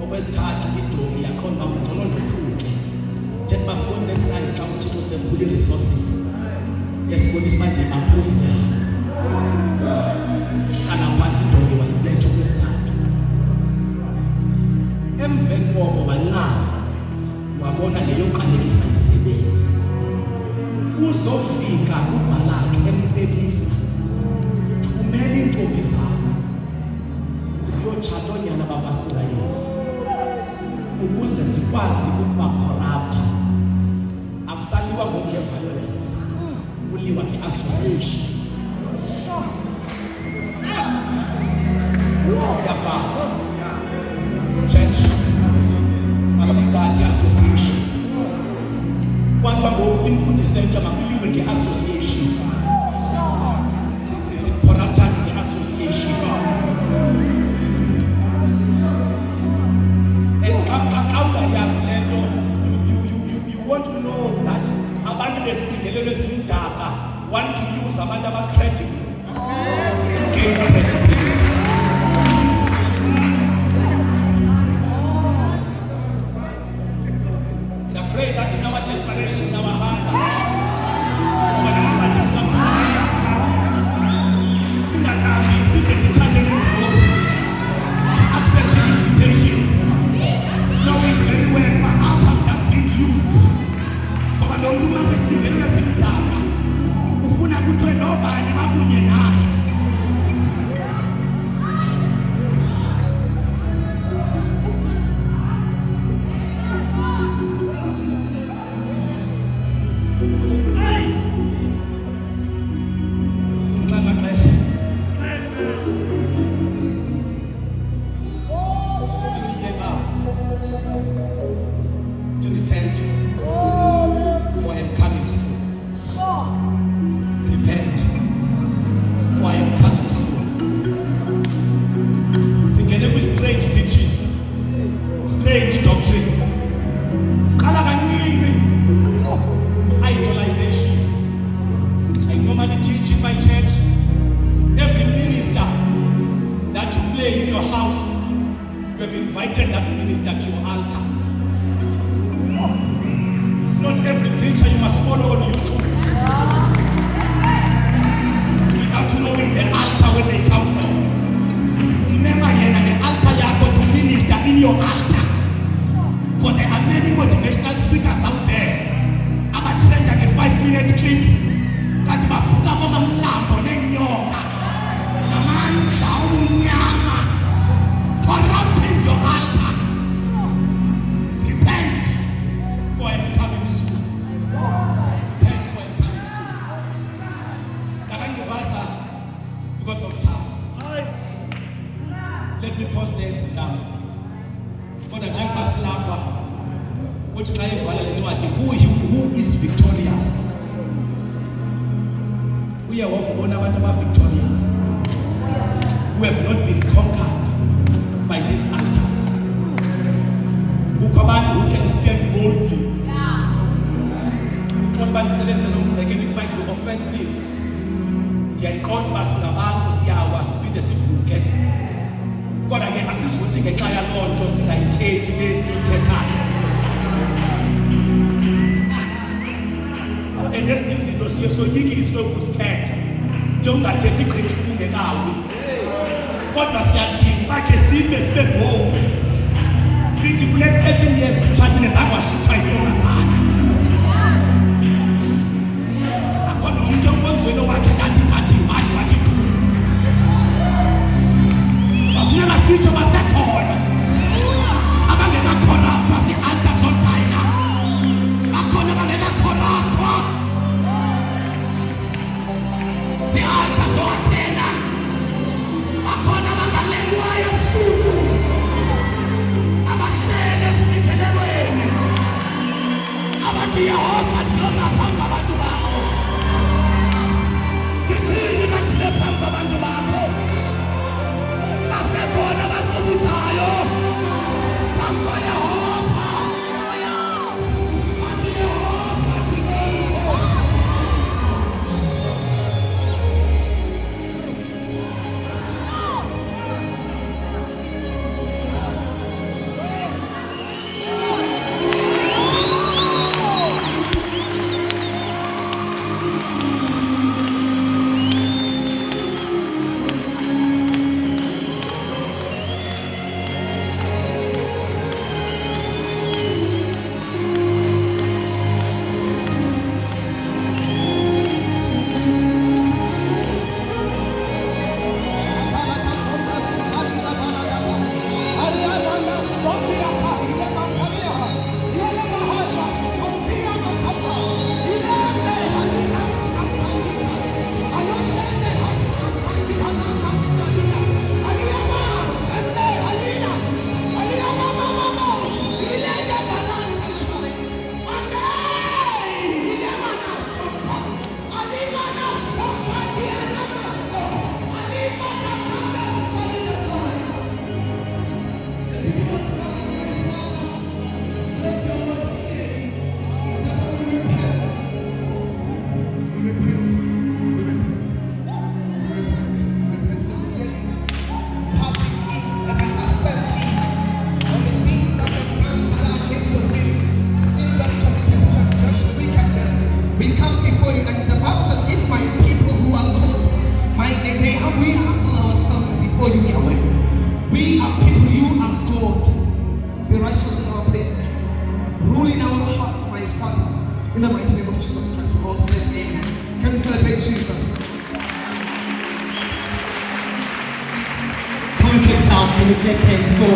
okwesithathu idomi yakhona ngcono ndophuke njengoba sibona lesayini xa uthixo semphule resources yesibonisa manje approve hlala phansi idomi wayibetha okwesithathu emveni koko wancama wabona leyo qalekisa isebenzi uzofika kuBhalaki emcebisa thumela intombi zakho ziyotshata onyana babaSirayeli ukuze sikwazi ukuba corrupt akusaliwa ngoviolence kuliwa ngeassociation Jaffa church masikhathi association kwathiwa ngoku imfundiso entsha makuliwe ngeassociation sicorruptani ngeassociation you want to know that abantu besifikelelo esimdaka want to use abantu abacredible to gain credibility. And I pray that in our desperation, in our hunger, when our accepting invitations, knowing very well my app have just been used. Ngoba lo muntu manje sifikelele simdaka ufuna kuthwe nobani bakunye naye. in Cape Town in the Cape Town School.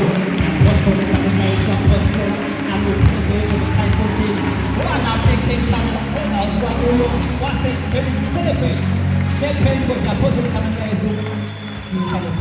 Apostle the Catholic Apostle and we pray for the kind of thing. One now take Cape Town and also what's it? Celebrate. Cape Town School, Apostle the Catholic School. See how the